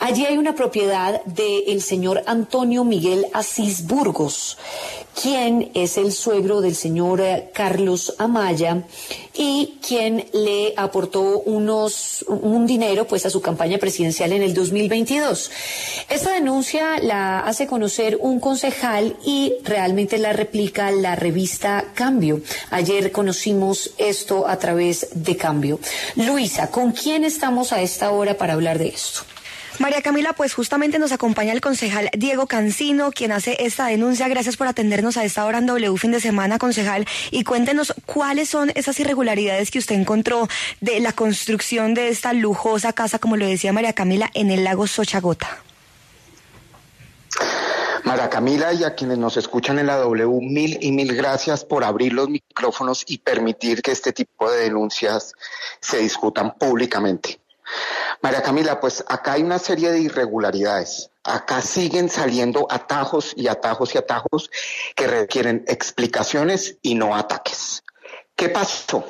Allí hay una propiedad del señor Antonio Miguel Asís Burgos, quien es el suegro del señor Carlos Amaya y quien le aportó un dinero pues a su campaña presidencial en el 2022. Esta denuncia la hace conocer un concejal y realmente la replica la revista Cambio. Ayer conocimos esto a través de Cambio. Luisa, ¿con quién estamos a esta hora para hablar de esto? María Camila, pues justamente nos acompaña el concejal Diego Cancino, quien hace esta denuncia. Gracias por atendernos a esta hora en W Fin de Semana, concejal, y cuéntenos cuáles son esas irregularidades que usted encontró de la construcción de esta lujosa casa, como lo decía María Camila, en el lago Sochagota. María Camila, y a quienes nos escuchan en la W, mil y mil gracias por abrir los micrófonos y permitir que este tipo de denuncias se discutan públicamente. María Camila, pues acá hay una serie de irregularidades. Acá siguen saliendo atajos y atajos y atajos que requieren explicaciones y no ataques. ¿Qué pasó?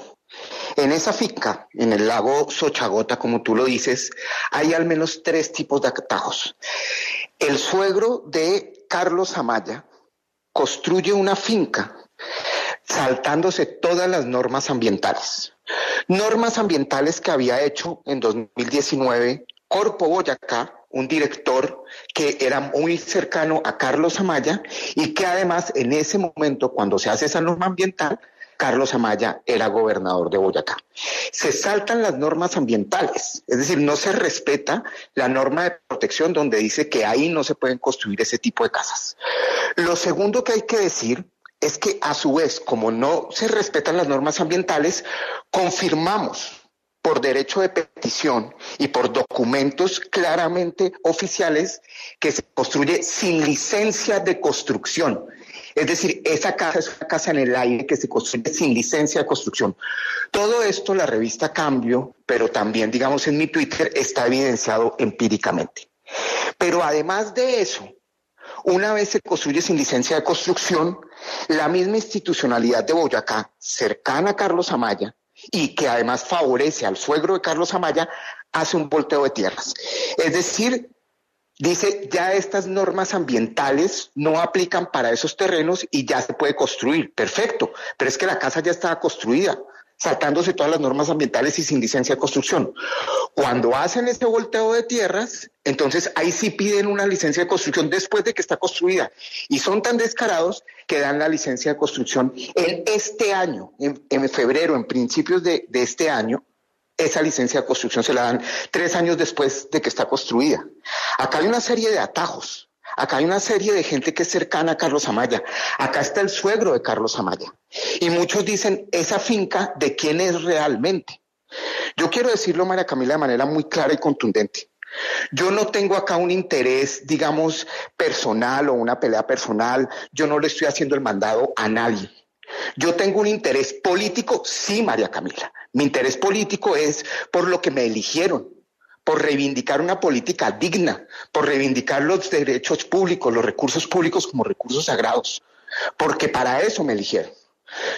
En esa finca, en el lago Sochagota, como tú lo dices, hay al menos 3 tipos de atajos. El suegro de Carlos Amaya construye una finca saltándose todas las normas ambientales. Normas ambientales que había hecho en 2019 Corpo Boyacá, un director que era muy cercano a Carlos Amaya y que además en ese momento, cuando se hace esa norma ambiental, Carlos Amaya era gobernador de Boyacá. Se saltan las normas ambientales, es decir, no se respeta la norma de protección donde dice que ahí no se pueden construir ese tipo de casas. Lo segundo que hay que decir es que a su vez, como no se respetan las normas ambientales, confirmamos por derecho de petición y por documentos claramente oficiales que se construye sin licencia de construcción. Es decir, esa casa es una casa en el aire que se construye sin licencia de construcción. Todo esto la revista Cambio, pero también, digamos, en mi Twitter, está evidenciado empíricamente. Pero además de eso, una vez se construye sin licencia de construcción, la misma institucionalidad de Boyacá, cercana a Carlos Amaya, y que además favorece al suegro de Carlos Amaya, hace un volteo de tierras. Es decir, dice, ya estas normas ambientales no aplican para esos terrenos y ya se puede construir. Perfecto, pero es que la casa ya estaba construida, saltándose todas las normas ambientales y sin licencia de construcción. Cuando hacen este volteo de tierras, entonces ahí sí piden una licencia de construcción después de que está construida. Y son tan descarados que dan la licencia de construcción en este año, en febrero, en principios de este año. Esa licencia de construcción se la dan 3 años después de que está construida. Acá hay una serie de atajos. Acá hay una serie de gente que es cercana a Carlos Amaya. Acá está el suegro de Carlos Amaya. Y muchos dicen, esa finca, ¿de quién es realmente? Yo quiero decirlo, María Camila, de manera muy clara y contundente. Yo no tengo acá un interés, digamos, personal o una pelea personal. Yo no le estoy haciendo el mandado a nadie. Yo tengo un interés político, sí, María Camila. Mi interés político es por lo que me eligieron, por reivindicar una política digna, por reivindicar los derechos públicos, los recursos públicos como recursos sagrados, porque para eso me eligieron.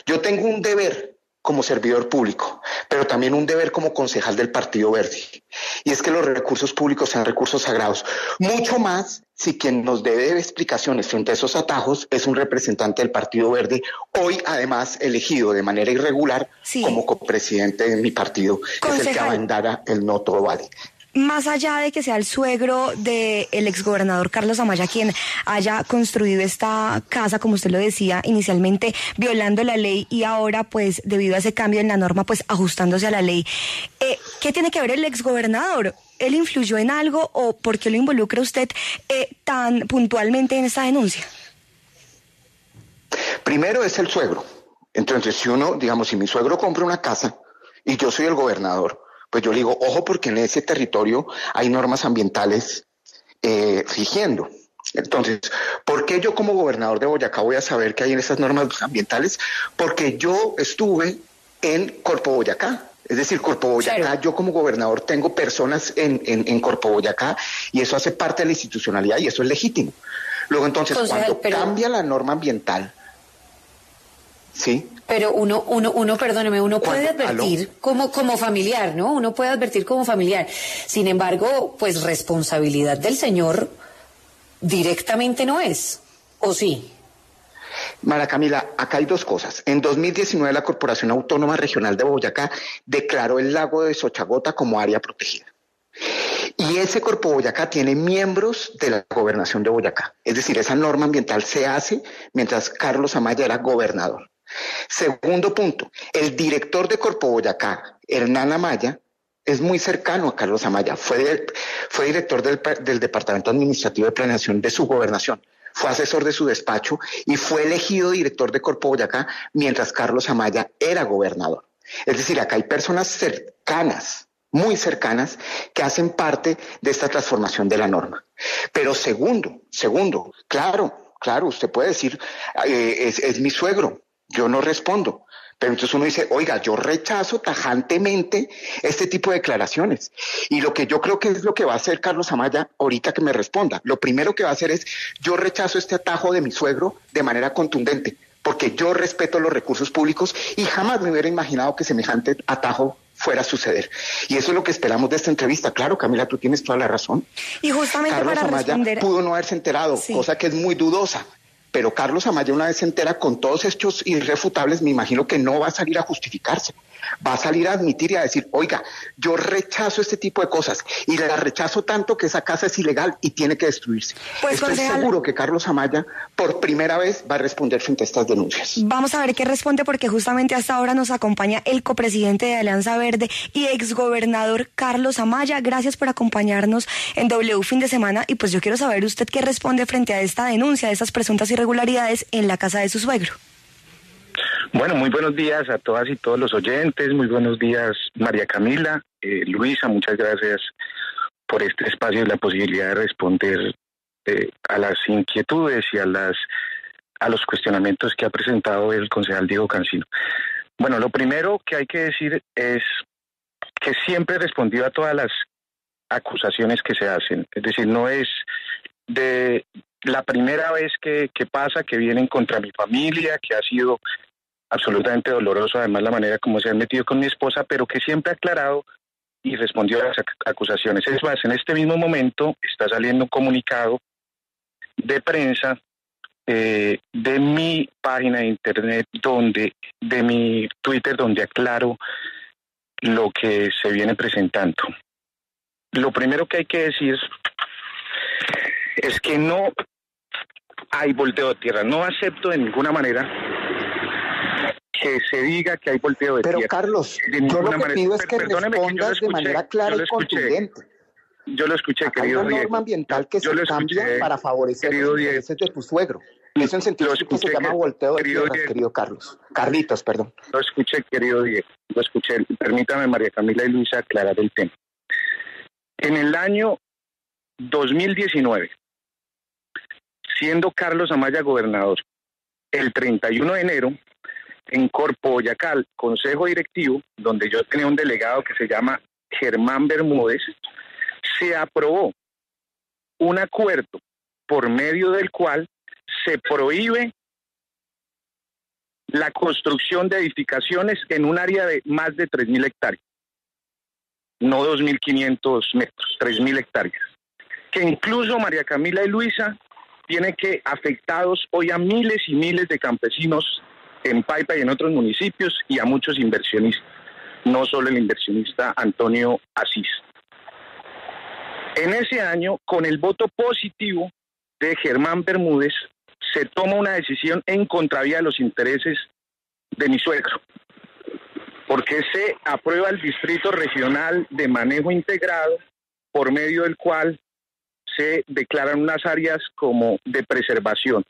Yo tengo un deber como servidor público, pero también un deber como concejal del Partido Verde, y es que los recursos públicos sean recursos sagrados, mucho más si quien nos debe explicaciones frente a esos atajos es un representante del Partido Verde, hoy además elegido de manera irregular como copresidente de mi partido, que es el que abandera el No Todo Vale. Más allá de que sea el suegro del exgobernador Carlos Amaya quien haya construido esta casa, como usted lo decía, inicialmente violando la ley y ahora, pues, debido a ese cambio en la norma, pues, ajustándose a la ley, ¿qué tiene que ver el exgobernador? ¿Él influyó en algo o por qué lo involucra usted tan puntualmente en esta denuncia? Primero es el suegro. Entonces, si uno, digamos, si mi suegro compra una casa y yo soy el gobernador, pues yo le digo, ojo, porque en ese territorio hay normas ambientales rigiendo. Entonces, ¿por qué yo como gobernador de Boyacá voy a saber que hay en esas normas ambientales? Porque yo estuve en Corpo Boyacá. Es decir, Corpo Boyacá, yo como gobernador tengo personas en Corpo Boyacá y eso hace parte de la institucionalidad y eso es legítimo. Luego entonces, cuando cambia la norma ambiental, ¿sí? Pero perdóneme, uno puede advertir como familiar, ¿no? Uno puede advertir como familiar. Sin embargo, pues responsabilidad del señor directamente no es, ¿o sí? Mara Camila, acá hay dos cosas. En 2019 la Corporación Autónoma Regional de Boyacá declaró el lago de Sochagota como área protegida. Y ese Corpo Boyacá tiene miembros de la gobernación de Boyacá. Es decir, esa norma ambiental se hace mientras Carlos Amaya era gobernador. Segundo punto, el director de Corpo Boyacá, Hernán Amaya, es muy cercano a Carlos Amaya. Fue director del Departamento Administrativo de Planeación de su gobernación. Fue asesor de su despacho y fue elegido director de Corpo Boyacá mientras Carlos Amaya era gobernador. Es decir, acá hay personas cercanas, muy cercanas, que hacen parte de esta transformación de la norma. Pero segundo, claro, usted puede decir, es mi suegro, yo no respondo. Pero entonces uno dice, oiga, yo rechazo tajantemente este tipo de declaraciones. Y lo que yo creo que es lo que va a hacer Carlos Amaya ahorita que me responda. Lo primero que va a hacer es, yo rechazo este atajo de mi suegro de manera contundente, porque yo respeto los recursos públicos y jamás me hubiera imaginado que semejante atajo fuera a suceder. Y eso es lo que esperamos de esta entrevista. Claro, Camila, tú tienes toda la razón. Y justamente Carlos para Amaya responder... pudo no haberse enterado, sí, cosa que es muy dudosa. Pero Carlos Amaya, una vez se entera con todos estos irrefutables, me imagino que no va a salir a justificarse. Va a salir a admitir y a decir, oiga, yo rechazo este tipo de cosas y la rechazo tanto que esa casa es ilegal y tiene que destruirse. Pues, estoy seguro que Carlos Amaya por primera vez va a responder frente a estas denuncias. Vamos a ver qué responde, porque justamente hasta ahora nos acompaña el copresidente de Alianza Verde y exgobernador Carlos Amaya. Gracias por acompañarnos en W Fin de Semana, y pues yo quiero saber usted qué responde frente a esta denuncia de estas presuntas irregularidades en la casa de su suegro. Bueno, muy buenos días a todas y todos los oyentes, muy buenos días María Camila, Luisa, muchas gracias por este espacio y la posibilidad de responder a las inquietudes y a los cuestionamientos que ha presentado el concejal Diego Cancino. Bueno, lo primero que hay que decir es que siempre he respondido a todas las acusaciones que se hacen, es decir, no es de la primera vez que pasa, que vienen contra mi familia, que ha sido absolutamente doloroso, además la manera como se han metido con mi esposa, pero que siempre ha aclarado y respondió a las acusaciones. Es más, en este mismo momento está saliendo un comunicado de prensa de mi página de internet, de mi Twitter, donde aclaro lo que se viene presentando. Lo primero que hay que decir es que no hay volteo de tierra. No acepto de ninguna manera que se diga que hay volteo de tierra. Pero Carlos, yo lo que pido es que respondas de manera clara y contundente. Yo lo escuché, acá querido hay una Diego. norma ambiental que se cambia para favorecer los intereses de tu suegro. Y eso en sentido que se llama volteo de tierras, querido Carlos. Carlitos, perdón. Lo escuché, querido Diego. Lo escuché. Permítame, María Camila y Luisa, aclarar el tema. En el año 2019, siendo Carlos Amaya gobernador, el 31 de enero, en Corpo Boyacá, consejo directivo, donde yo tenía un delegado que se llama Germán Bermúdez, se aprobó un acuerdo por medio del cual se prohíbe la construcción de edificaciones en un área de más de 3.000 hectáreas, no 2.500 metros, 3.000 hectáreas, que incluso María Camila y Luisa tiene que afectados hoy a miles y miles de campesinos en Paipa y en otros municipios y a muchos inversionistas, no solo el inversionista Antonio Asís. En ese año, con el voto positivo de Germán Bermúdez, se toma una decisión en contravía de los intereses de mi suegro, porque se aprueba el Distrito Regional de Manejo Integrado, por medio del cual se declaran unas áreas como de preservación.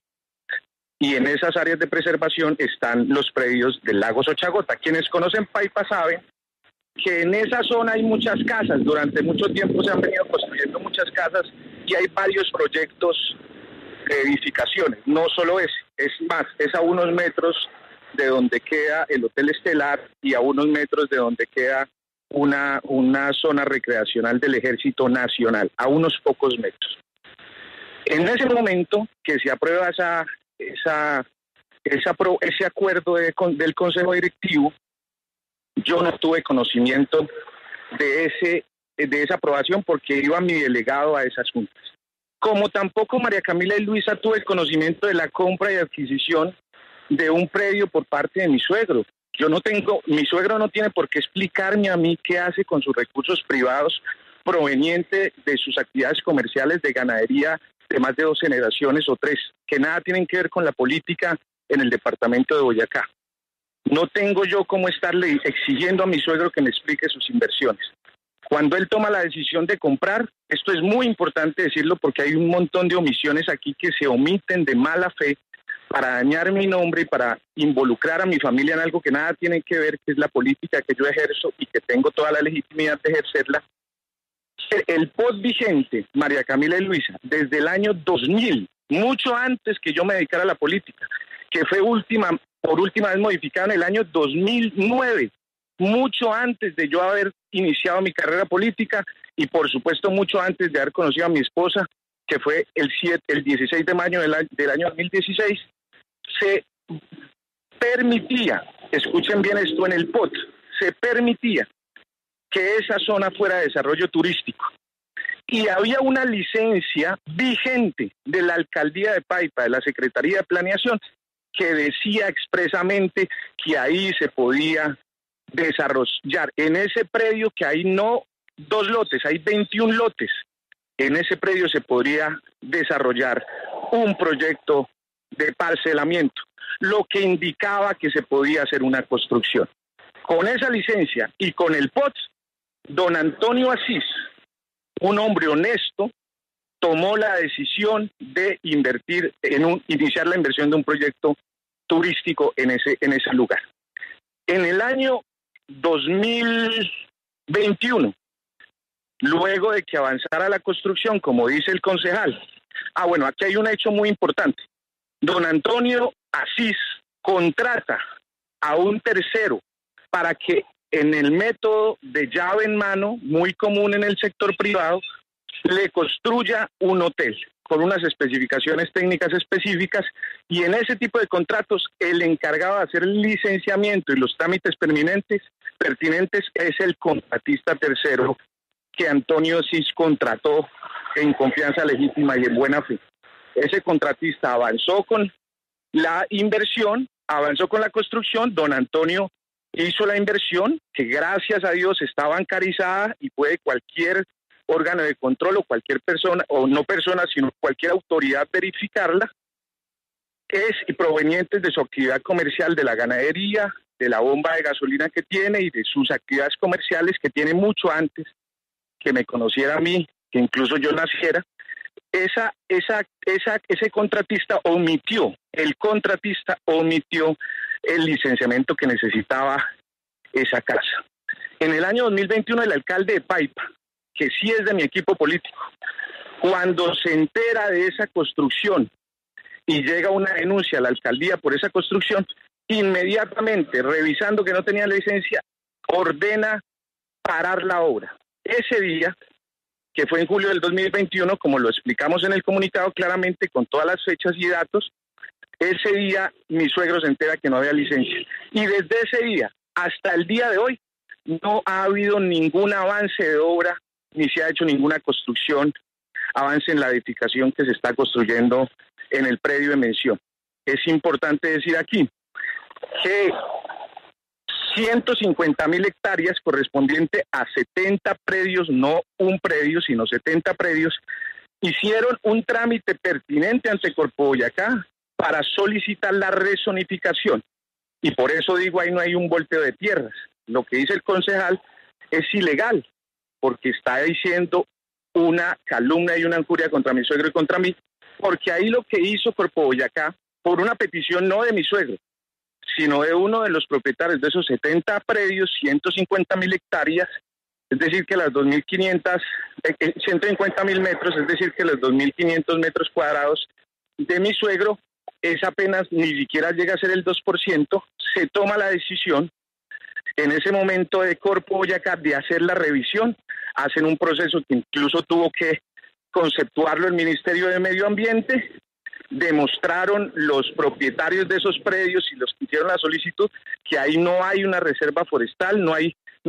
Y en esas áreas de preservación están los predios del lago Sochagota. Quienes conocen Paipa saben que en esa zona hay muchas casas. Durante mucho tiempo se han venido construyendo muchas casas y hay varios proyectos de edificaciones. No solo ese, es más, es a unos metros de donde queda el Hotel Estelar y a unos metros de donde queda una zona recreacional del Ejército Nacional, a unos pocos metros. En ese momento que se aprueba esa ese acuerdo del Consejo Directivo, yo no tuve conocimiento de esa aprobación porque iba mi delegado a esas juntas. Como tampoco María Camila y Luisa tuve el conocimiento de la compra y adquisición de un predio por parte de mi suegro. Mi suegro no tiene por qué explicarme a mí qué hace con sus recursos privados provenientes de sus actividades comerciales de ganadería de más de 2 generaciones o 3, que nada tienen que ver con la política en el departamento de Boyacá. No tengo yo cómo estarle exigiendo a mi suegro que me explique sus inversiones. Cuando él toma la decisión de comprar, esto es muy importante decirlo porque hay un montón de omisiones aquí que se omiten de mala fe para dañar mi nombre y para involucrar a mi familia en algo que nada tiene que ver, que es la política que yo ejerzo y que tengo toda la legitimidad de ejercerla. El POT vigente, María Camila y Luisa, desde el año 2000, mucho antes que yo me dedicara a la política, que fue por última vez modificado en el año 2009, mucho antes de yo haber iniciado mi carrera política y por supuesto mucho antes de haber conocido a mi esposa, que fue el 16 de mayo del año 2016, se permitía, escuchen bien esto, en el POT, se permitía que esa zona fuera de desarrollo turístico. Y había una licencia vigente de la Alcaldía de Paipa, de la Secretaría de Planeación, que decía expresamente que ahí se podía desarrollar, en ese predio que hay no 2 lotes, hay 21 lotes, en ese predio se podría desarrollar un proyecto de parcelamiento, lo que indicaba que se podía hacer una construcción. Con esa licencia y con el POT, don Antonio Asís, un hombre honesto, tomó la decisión de iniciar la inversión de un proyecto turístico en ese lugar. En el año 2021, luego de que avanzara la construcción, como dice el concejal, aquí hay un hecho muy importante. Don Antonio Asís contrata a un tercero para que en el método de llave en mano, muy común en el sector privado, le construya un hotel con unas especificaciones técnicas específicas, y en ese tipo de contratos el encargado de hacer el licenciamiento y los trámites pertinentes es el contratista tercero que Antonio Asís contrató en confianza legítima y en buena fe. Ese contratista avanzó con la inversión, avanzó con la construcción, don Antonio hizo la inversión, que gracias a Dios está bancarizada y puede cualquier órgano de control o cualquier persona, o no persona, sino cualquier autoridad verificarla, y provenientes de su actividad comercial, de la ganadería, de la bomba de gasolina que tiene y de sus actividades comerciales que tiene mucho antes que me conociera a mí, que incluso yo naciera. Ese contratista omitió el licenciamiento que necesitaba esa casa. En el año 2021 el alcalde de Paipa, que sí es de mi equipo político, cuando se entera de esa construcción y llega una denuncia a la alcaldía por esa construcción, inmediatamente, revisando que no tenía licencia, ordena parar la obra. Ese día, que fue en julio del 2021, como lo explicamos en el comunicado claramente, con todas las fechas y datos, ese día mi suegro se entera que no había licencia. Y desde ese día hasta el día de hoy no ha habido ningún avance de obra, ni se ha hecho ninguna construcción, avance en la edificación que se está construyendo en el predio de mención. Es importante decir aquí que 150.000 hectáreas correspondiente a 70 predios, no un predio, sino 70 predios, hicieron un trámite pertinente ante Corpo Boyacá para solicitar la rezonificación. Y por eso digo, ahí no hay un volteo de tierras. Lo que dice el concejal es ilegal, porque está diciendo una calumnia y una injuria contra mi suegro y contra mí, porque ahí lo que hizo Corpo Boyacá, por una petición no de mi suegro, sino de uno de los propietarios de esos 70 predios, 150.000 hectáreas, es decir que las 150.000 metros, es decir que los 2.500 metros cuadrados de mi suegro, es apenas, ni siquiera llega a ser el 2%, se toma la decisión en ese momento de Corpo Boyacá de hacer la revisión, hacen un proceso que incluso tuvo que conceptuarlo el Ministerio de Medio Ambiente, demostraron los propietarios de esos predios y los que hicieron la solicitud que ahí no hay una reserva forestal, no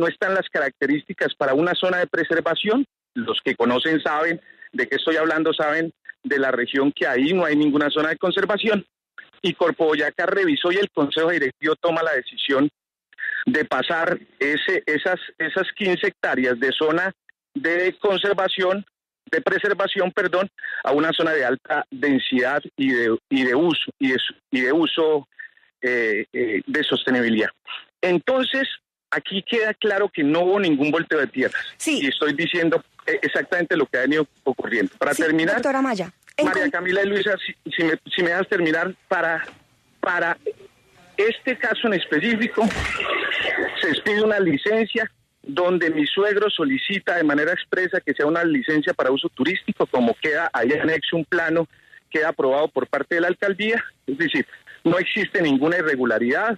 están las características para una zona de preservación. Los que conocen saben de qué estoy hablando, saben de la región que ahí no hay ninguna zona de conservación. Y Corpo Boyacá revisó y el Consejo Directivo toma la decisión de pasar esas 15 hectáreas de zona de conservación, de preservación, a una zona de alta densidad y de uso de sostenibilidad. Entonces, aquí queda claro que no hubo ningún volteo de tierras. Sí. Y estoy diciendo exactamente lo que ha venido ocurriendo. Para terminar, doctora Amaya, María Camila y Luisa, si me das terminar, para este caso en específico, se expide una licencia donde mi suegro solicita de manera expresa que sea una licencia para uso turístico, como queda ahí anexo un plano, queda aprobado por parte de la alcaldía, es decir, no existe ninguna irregularidad,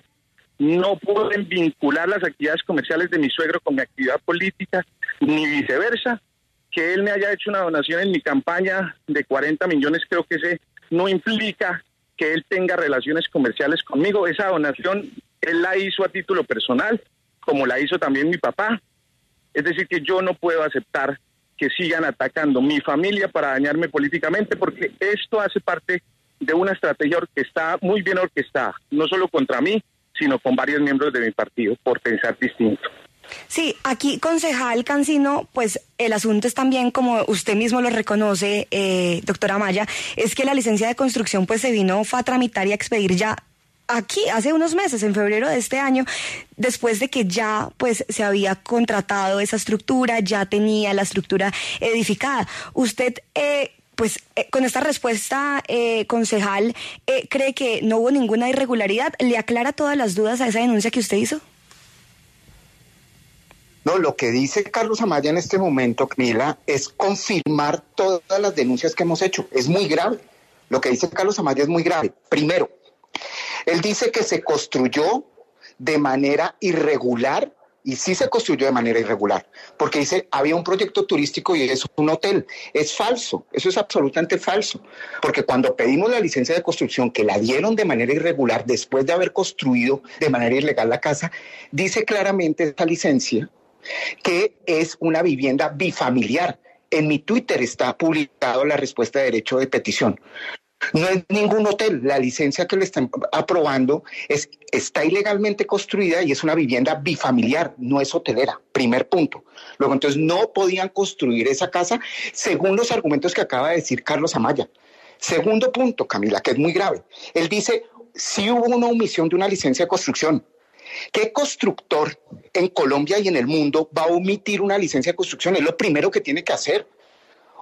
no pueden vincular las actividades comerciales de mi suegro con mi actividad política, ni viceversa. Que él me haya hecho una donación en mi campaña de 40 millones, creo que ese no implica que él tenga relaciones comerciales conmigo. Esa donación él la hizo a título personal, como la hizo también mi papá. Es decir, que yo no puedo aceptar que sigan atacando mi familia para dañarme políticamente, porque esto hace parte de una estrategia que está muy bien orquestada, no solo contra mí, sino con varios miembros de mi partido, por pensar distinto. Sí, aquí, concejal Cancino, pues el asunto es también, como usted mismo lo reconoce, doctora Amaya, es que la licencia de construcción pues fue a tramitar y a expedir ya aquí hace unos meses, en febrero de este año, después de que ya pues se había contratado esa estructura, ya tenía la estructura edificada. Usted, con esta respuesta, concejal, ¿cree que no hubo ninguna irregularidad? ¿Le aclara todas las dudas a esa denuncia que usted hizo? No, lo que dice Carlos Amaya en este momento, Camila, es confirmar todas las denuncias que hemos hecho. Es muy grave. Lo que dice Carlos Amaya es muy grave. Primero, él dice que se construyó de manera irregular, y sí se construyó de manera irregular, porque dice, había un proyecto turístico y es un hotel. Es falso, eso es absolutamente falso, porque cuando pedimos la licencia de construcción, que la dieron de manera irregular después de haber construido de manera ilegal la casa, dice claramente esta licencia que es una vivienda bifamiliar. En mi Twitter está publicado la respuesta de derecho de petición. No es ningún hotel, la licencia que le están aprobando está ilegalmente construida y es una vivienda bifamiliar, no es hotelera, primer punto. Luego, entonces, no podían construir esa casa según los argumentos que acaba de decir Carlos Amaya. Segundo punto, Camila, que es muy grave. Él dice, sí hubo una omisión de una licencia de construcción. ¿Qué constructor en Colombia y en el mundo va a omitir una licencia de construcción? Es lo primero que tiene que hacer.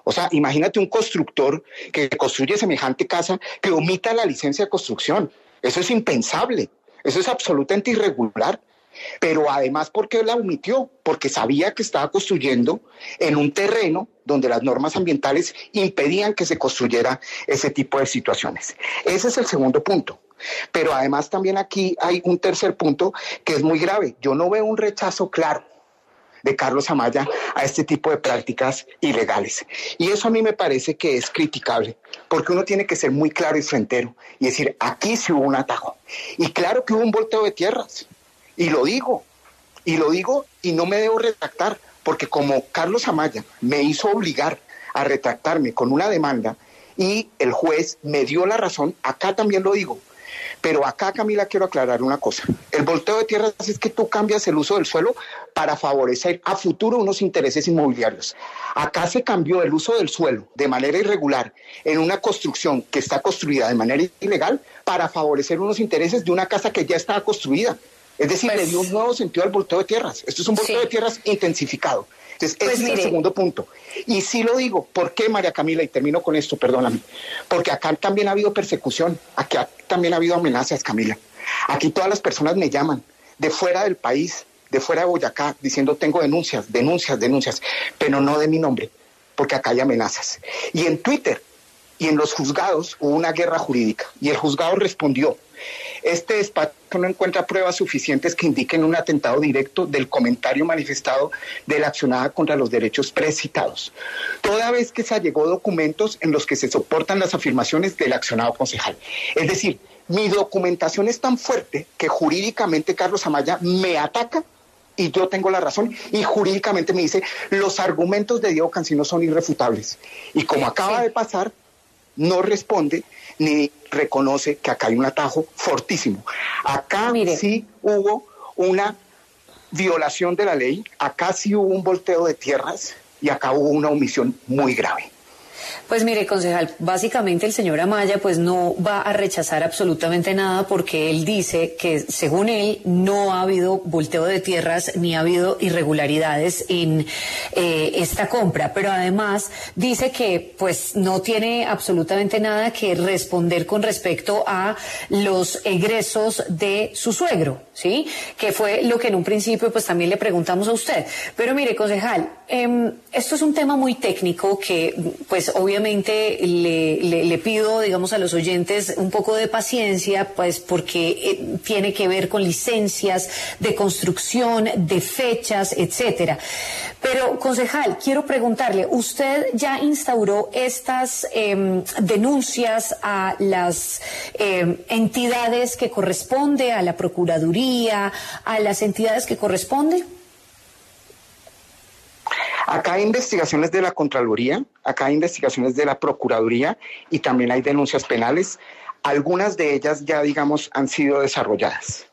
O sea, imagínate un constructor que construye semejante casa que omita la licencia de construcción. Eso es impensable, eso es absolutamente irregular. Pero además, ¿por qué la omitió? Porque sabía que estaba construyendo en un terreno donde las normas ambientales impedían que se construyera ese tipo de situaciones. Ese es el segundo punto. Pero además también aquí hay un tercer punto que es muy grave. Yo no veo un rechazo claro de Carlos Amaya a este tipo de prácticas ilegales. Y eso a mí me parece que es criticable, porque uno tiene que ser muy claro y frentero y decir, aquí sí hubo un atajo. Y claro que hubo un volteo de tierras. Y lo digo y no me debo retractar, porque como Carlos Amaya me hizo obligar a retractarme con una demanda y el juez me dio la razón, acá también lo digo. Pero acá, Camila, quiero aclarar una cosa. El volteo de tierras es que tú cambias el uso del suelo para favorecer a futuro unos intereses inmobiliarios. Acá se cambió el uso del suelo de manera irregular en una construcción que está construida de manera ilegal para favorecer unos intereses de una casa que ya estaba construida. Es decir, le dio un nuevo sentido al volteo de tierras. Esto es un volteo de tierras intensificado. Entonces, ese es el segundo punto. Y sí lo digo, ¿por qué, María Camila? Y termino con esto, perdóname. Porque acá también ha habido persecución, acá también ha habido amenazas, Camila. Aquí todas las personas me llaman, de fuera del país, de fuera de Boyacá, diciendo tengo denuncias, pero no de mi nombre, porque acá hay amenazas. Y en Twitter y en los juzgados hubo una guerra jurídica, y el juzgado respondió. Este despacho no encuentra pruebas suficientes que indiquen un atentado directo del comentario manifestado de la accionada contra los derechos precitados, toda vez que se allegó documentos en los que se soportan las afirmaciones del accionado concejal. Es decir, mi documentación es tan fuerte que jurídicamente Carlos Amaya me ataca y yo tengo la razón, y jurídicamente me dice, los argumentos de Diego Cancino son irrefutables. Y como acaba de pasar, no responde ni reconoce que acá hay un atajo fortísimo. Acá sí hubo una violación de la ley, acá sí hubo un volteo de tierras y acá hubo una omisión muy grave. Pues mire, concejal, básicamente el señor Amaya pues no va a rechazar absolutamente nada porque él dice que según él no ha habido volteo de tierras ni ha habido irregularidades en esta compra, pero además dice que pues no tiene absolutamente nada que responder con respecto a los egresos de su suegro, ¿sí? Que fue lo que en un principio pues también le preguntamos a usted. Pero mire, concejal, esto es un tema muy técnico que pues obviamente le pido, digamos, a los oyentes un poco de paciencia, pues porque tiene que ver con licencias de construcción, de fechas, etcétera. Pero, concejal, quiero preguntarle, ¿usted ya instauró estas denuncias a las entidades que corresponde, a la Procuraduría, a las entidades que corresponde? Acá hay investigaciones de la Contraloría, acá hay investigaciones de la Procuraduría y también hay denuncias penales. Algunas de ellas ya, digamos, han sido desarrolladas.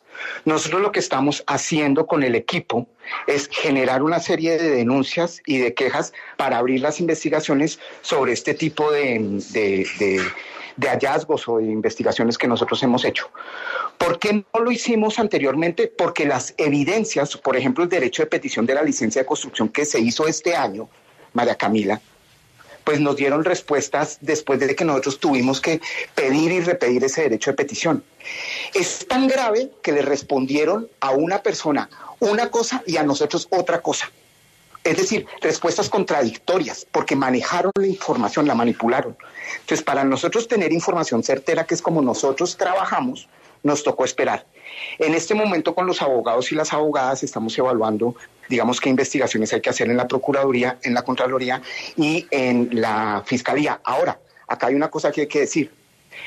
Nosotros lo que estamos haciendo con el equipo es generar una serie de denuncias y de quejas para abrir las investigaciones sobre este tipo de hallazgos o de investigaciones que nosotros hemos hecho. ¿Por qué no lo hicimos anteriormente? Porque las evidencias, por ejemplo, el derecho de petición de la licencia de construcción que se hizo este año, María Camila, pues nos dieron respuestas después de que nosotros tuvimos que pedir y repetir ese derecho de petición. Es tan grave que le respondieron a una persona una cosa y a nosotros otra cosa. Es decir, respuestas contradictorias, porque manejaron la información, la manipularon. Entonces, para nosotros tener información certera, que es como nosotros trabajamos, nos tocó esperar. En este momento, con los abogados y las abogadas, estamos evaluando, digamos, qué investigaciones hay que hacer en la Procuraduría, en la Contraloría y en la Fiscalía. Ahora, acá hay una cosa que hay que decir.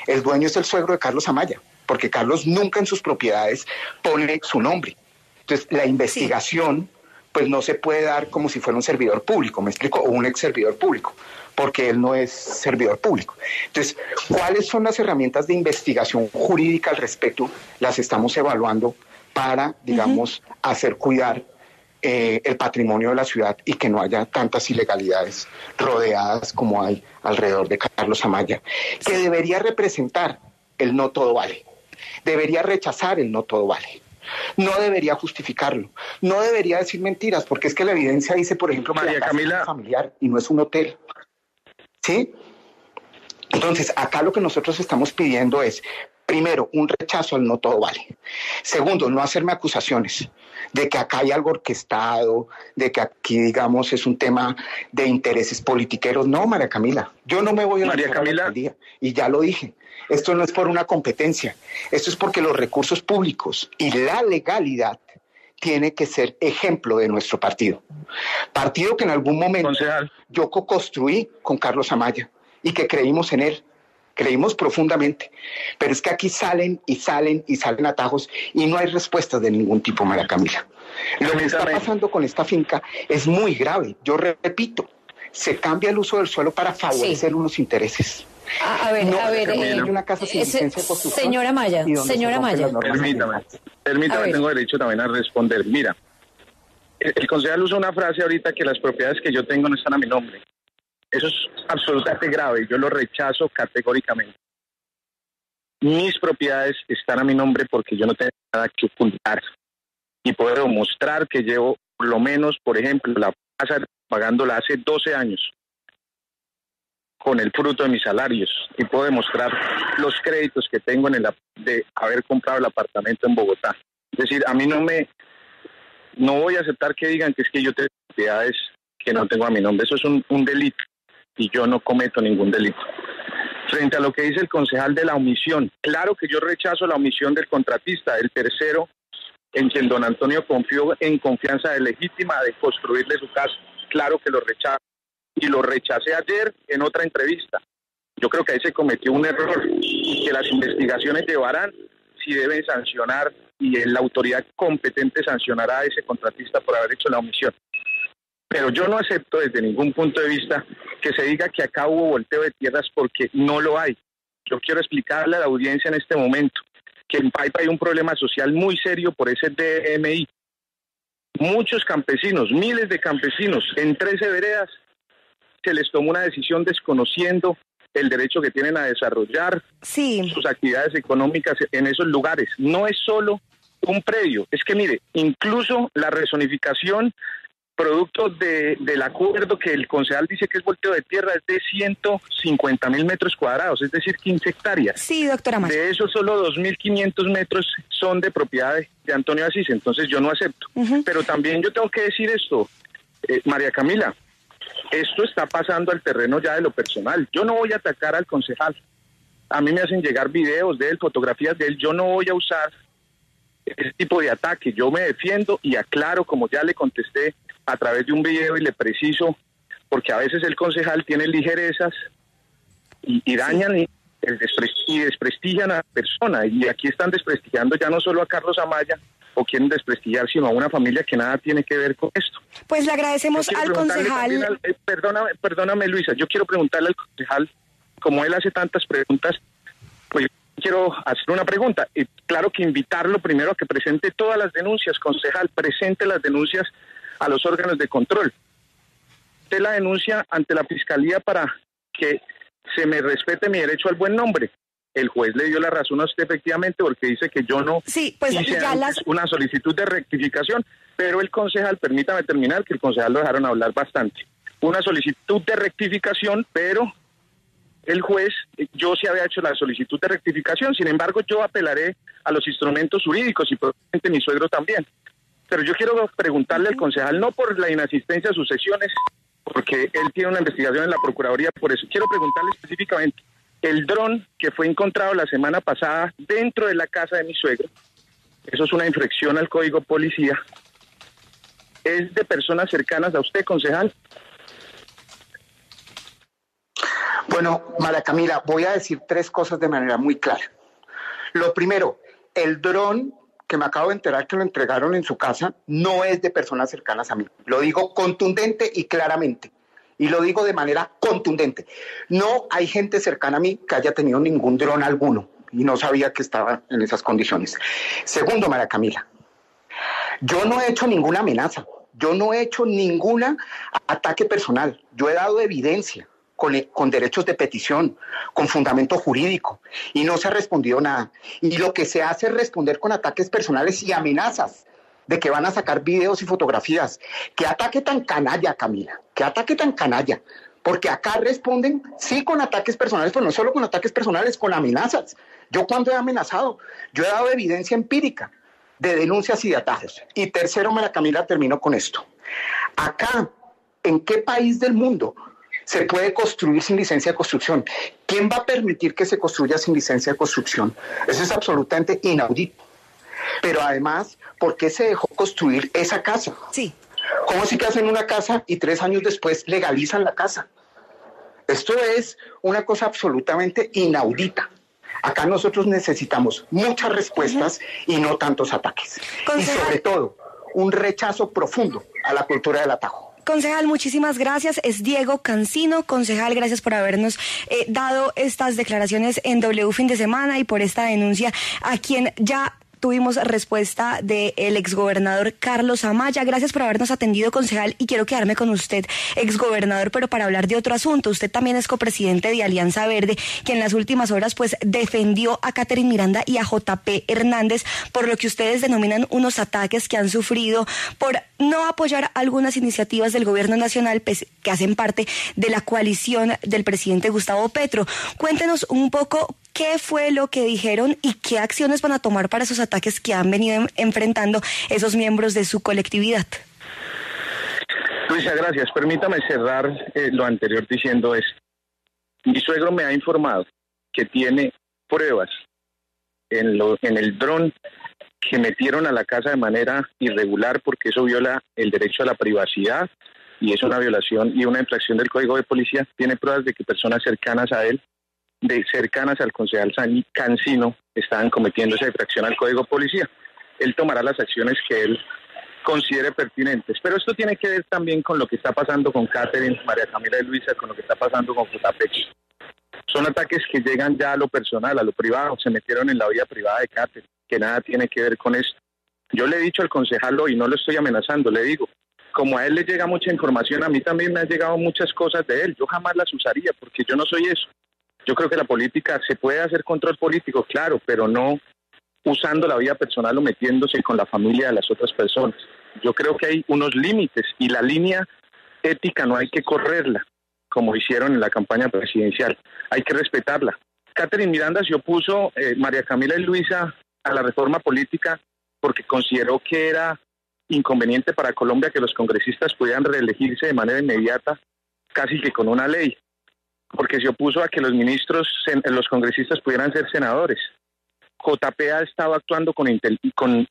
El dueño es el suegro de Carlos Amaya, porque Carlos nunca en sus propiedades pone su nombre. Entonces, la investigación, pues no se puede dar como si fuera un servidor público, ¿me explico? O un ex servidor público, porque él no es servidor público. Entonces, ¿cuáles son las herramientas de investigación jurídica al respecto? Las estamos evaluando para, digamos, hacer cuidar el patrimonio de la ciudad y que no haya tantas ilegalidades rodeadas como hay alrededor de Carlos Amaya, que debería representar el no todo vale, debería rechazar el no todo vale. No debería justificarlo, no debería decir mentiras, porque es que la evidencia dice, por ejemplo, que la casa es familiar y no es un hotel. ¿Sí? Entonces, acá lo que nosotros estamos pidiendo es, primero, un rechazo al no todo vale. Segundo, no hacerme acusaciones de que acá hay algo orquestado, de que aquí, digamos, es un tema de intereses politiqueros. No, María Camila, yo no me voy a María Camila, la alcaldía, y ya lo dije. Esto no es por una competencia, esto es porque los recursos públicos y la legalidad tiene que ser ejemplo de nuestro partido. Partido que en algún momento yo co-construí con Carlos Amaya y que creímos en él, creímos profundamente. Pero es que aquí salen y salen y salen atajos y no hay respuestas de ningún tipo, María Camila. Lo que está pasando con esta finca es muy grave. Yo repito, se cambia el uso del suelo para favorecer unos intereses. A ver, una casa sin licencia de construcción. Señora Maya, permítame, tengo derecho también a responder. Mira, el concejal usa una frase ahorita que las propiedades que yo tengo no están a mi nombre. Eso es absolutamente grave, yo lo rechazo categóricamente. Mis propiedades están a mi nombre porque yo no tengo nada que ocultar y puedo demostrar que llevo por lo menos, por ejemplo, la casa pagándola hace 12 años. Con el fruto de mis salarios y puedo demostrar los créditos que tengo de haber comprado el apartamento en Bogotá. Es decir, a mí no voy a aceptar que digan que es que yo tengo propiedades que no tengo a mi nombre. Eso es un delito y yo no cometo ningún delito. Frente a lo que dice el concejal de la omisión, claro que yo rechazo la omisión del contratista, el tercero en quien don Antonio confió en confianza legítima de construirle su casa. Claro que lo rechazo. Y lo rechacé ayer en otra entrevista. Yo creo que ahí se cometió un error y que las investigaciones llevarán si deben sancionar y la autoridad competente sancionará a ese contratista por haber hecho la omisión. Pero yo no acepto desde ningún punto de vista que se diga que acá hubo volteo de tierras porque no lo hay. Yo quiero explicarle a la audiencia en este momento que en Paipa hay un problema social muy serio por ese DMI. Muchos campesinos, miles de campesinos en 13 veredas se les tomó una decisión desconociendo el derecho que tienen a desarrollar sus actividades económicas en esos lugares. No es solo un predio, es que mire, incluso la rezonificación producto del acuerdo que el concejal dice que es volteo de tierra es de 150.000 metros cuadrados, es decir, 15 hectáreas. Sí, doctora Amaya. De eso solo 2.500 metros son de propiedad de Antonio Asís, entonces yo no acepto. Pero también yo tengo que decir esto, María Camila, esto está pasando al terreno ya de lo personal. Yo no voy a atacar al concejal. A mí me hacen llegar videos de él, fotografías de él. Yo no voy a usar ese tipo de ataque. Yo me defiendo y aclaro, como ya le contesté a través de un video y le preciso, porque a veces el concejal tiene ligerezas y dañan y desprestigian a la persona. Y aquí están desprestigiando ya no solo a Carlos Amaya, o quieren desprestigiar, sino a una familia que nada tiene que ver con esto. Pues le agradecemos al concejal. Perdóname, Luisa, yo quiero preguntarle al concejal, como él hace tantas preguntas, pues quiero hacer una pregunta. Claro que invitarlo primero a que presente todas las denuncias, concejal, presente las denuncias a los órganos de control. Usted la denuncia ante la Fiscalía para que se me respete mi derecho al buen nombre. El juez le dio la razón a usted efectivamente porque dice que yo no hice una solicitud de rectificación, pero el concejal, permítame terminar, que el concejal lo dejaron hablar bastante. Una solicitud de rectificación, pero el juez, yo sí había hecho la solicitud de rectificación, sin embargo yo apelaré a los instrumentos jurídicos y probablemente mi suegro también. Pero yo quiero preguntarle al concejal, no por la inasistencia a sus sesiones, porque él tiene una investigación en la Procuraduría, por eso quiero preguntarle específicamente. El dron que fue encontrado la semana pasada dentro de la casa de mi suegro, eso es una infracción al Código Policía, ¿es de personas cercanas a usted, concejal? Bueno, María Camila, voy a decir tres cosas de manera muy clara. Lo primero, el dron que me acabo de enterar que lo entregaron en su casa no es de personas cercanas a mí. Lo digo contundente y claramente. Y lo digo de manera contundente. No hay gente cercana a mí que haya tenido ningún dron alguno y no sabía que estaba en esas condiciones. Segundo, María Camila, yo no he hecho ninguna amenaza, yo no he hecho ningún ataque personal. Yo he dado evidencia con derechos de petición, con fundamento jurídico y no se ha respondido nada. Y lo que se hace es responder con ataques personales y amenazas de que van a sacar videos y fotografías. ¡Qué ataque tan canalla, Camila! ¡Qué ataque tan canalla! Porque acá responden, sí, con ataques personales, pero no solo con ataques personales, con amenazas. ¿Yo cuándo he amenazado? Yo he dado evidencia empírica de denuncias y de atajos. Y tercero, María Camila, termino con esto. Acá, ¿en qué país del mundo se puede construir sin licencia de construcción? ¿Quién va a permitir que se construya sin licencia de construcción? Eso es absolutamente inaudito. Pero además, ¿por qué se dejó construir esa casa? Sí. ¿Cómo si que hacen una casa y 3 años después legalizan la casa? Esto es una cosa absolutamente inaudita. Acá nosotros necesitamos muchas respuestas y no tantos ataques. Concejal. Y sobre todo, un rechazo profundo a la cultura del atajo. Concejal, muchísimas gracias. Es Diego Cancino. Concejal, gracias por habernos dado estas declaraciones en W Fin de Semana y por esta denuncia a quien ya tuvimos respuesta del exgobernador Carlos Amaya. Gracias por habernos atendido, concejal, y quiero quedarme con usted, exgobernador, pero para hablar de otro asunto. Usted también es copresidente de Alianza Verde, que en las últimas horas pues defendió a Catherine Miranda y a JP Hernández por lo que ustedes denominan unos ataques que han sufrido por no apoyar algunas iniciativas del gobierno nacional que hacen parte de la coalición del presidente Gustavo Petro. Cuéntenos un poco qué fue lo que dijeron y qué acciones van a tomar para esos ataques que han venido enfrentando esos miembros de su colectividad. Luisa, gracias. Permítame cerrar lo anterior diciendo esto. Mi suegro me ha informado que tiene pruebas en el dron que metieron a la casa de manera irregular, porque eso viola el derecho a la privacidad y es una violación y una infracción del Código de Policía. Tiene pruebas de que personas cercanas a él, cercanas al concejal Cancino, estaban cometiendo esa infracción al Código de Policía. Él tomará las acciones que él considere pertinentes. Pero esto tiene que ver también con lo que está pasando con Catherine, María Camila y Luisa, con lo que está pasando con JP. Son ataques que llegan ya a lo personal, a lo privado, se metieron en la vida privada de Catherine, que nada tiene que ver con esto. Yo le he dicho al concejal hoy, no lo estoy amenazando, le digo, como a él le llega mucha información, a mí también me han llegado muchas cosas de él, yo jamás las usaría porque yo no soy eso. Yo creo que la política, se puede hacer control político, claro, pero no usando la vida personal o metiéndose con la familia de las otras personas. Yo creo que hay unos límites y la línea ética no hay que correrla, como hicieron en la campaña presidencial, hay que respetarla. Catherine Miranda se opuso, María Camila y Luisa, a la reforma política porque consideró que era inconveniente para Colombia que los congresistas pudieran reelegirse de manera inmediata, casi que con una ley, porque se opuso a que los ministros, los congresistas pudieran ser senadores. JP ha estado actuando con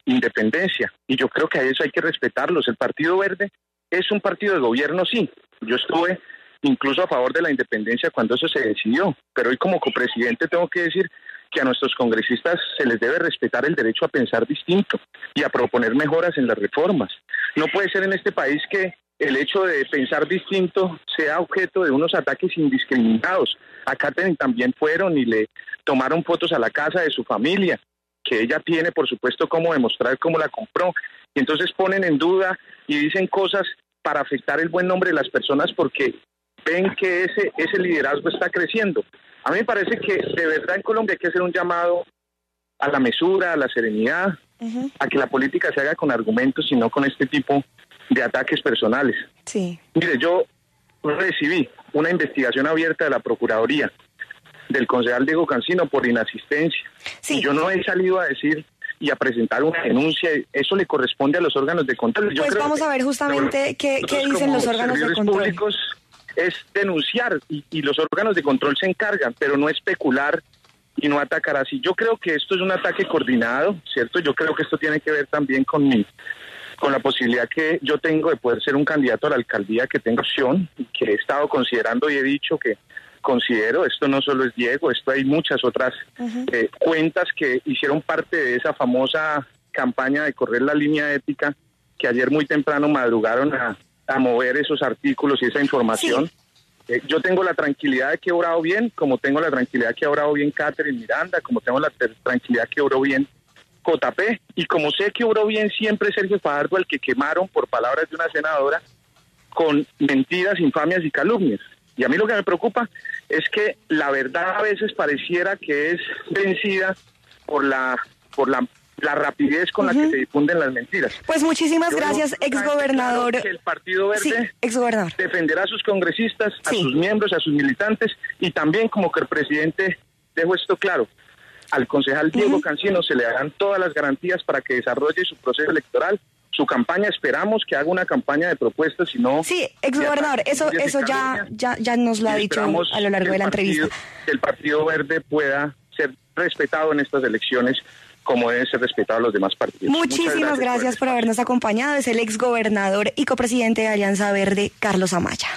independencia y yo creo que a eso hay que respetarlos. El Partido Verde es un partido de gobierno, sí. Yo estuve incluso a favor de la independencia cuando eso se decidió, pero hoy como copresidente tengo que decir que a nuestros congresistas se les debe respetar el derecho a pensar distinto y a proponer mejoras en las reformas. No puede ser en este país que el hecho de pensar distinto sea objeto de unos ataques indiscriminados. A Catherine también fueron y le tomaron fotos a la casa de su familia, que ella tiene, por supuesto, cómo demostrar cómo la compró. Y entonces ponen en duda y dicen cosas para afectar el buen nombre de las personas porque ven que ese liderazgo está creciendo. A mí me parece que de verdad en Colombia hay que hacer un llamado a la mesura, a la serenidad, a que la política se haga con argumentos y no con este tipo de ataques personales. Sí. Mire, yo recibí una investigación abierta de la Procuraduría del concejal Diego Cancino por inasistencia. Sí. Y yo no he salido a decir y a presentar una denuncia, eso le corresponde a los órganos de control. Yo pues vamos a ver justamente qué dicen los órganos de control. Públicos es denunciar y los órganos de control se encargan, pero no especular y no atacar así. Yo creo que esto es un ataque coordinado, ¿cierto? Yo creo que esto tiene que ver también con la posibilidad que yo tengo de poder ser un candidato a la alcaldía, que tengo opción, que he estado considerando y he dicho que considero, esto no solo es Diego, esto hay muchas otras cuentas que hicieron parte de esa famosa campaña de correr la línea ética, que ayer muy temprano madrugaron a mover esos artículos y esa información. Sí. Yo tengo la tranquilidad de que he obrado bien, como tengo la tranquilidad que ha obrado bien Catherine Miranda, como tengo la tranquilidad que obró bien JP, y como sé que obró bien siempre Sergio Fajardo, al que quemaron por palabras de una senadora con mentiras, infamias y calumnias. Y a mí lo que me preocupa es que la verdad a veces pareciera que es vencida por la rapidez con la que se difunden las mentiras. Pues muchísimas gracias, exgobernador. Claro que el Partido Verde, sí, exgobernador, defenderá a sus congresistas, a sus miembros, a sus militantes, y también, como que el presidente dejó esto claro, al concejal Diego Cancino se le darán todas las garantías para que desarrolle su proceso electoral, su campaña. Esperamos que haga una campaña de propuestas, y no... Sí, exgobernador, eso ya nos lo ha dicho a lo largo de la entrevista. Que el Partido Verde pueda ser respetado en estas elecciones como deben ser respetados los demás partidos. Muchísimas gracias por habernos acompañado. Es el exgobernador y copresidente de Alianza Verde, Carlos Amaya.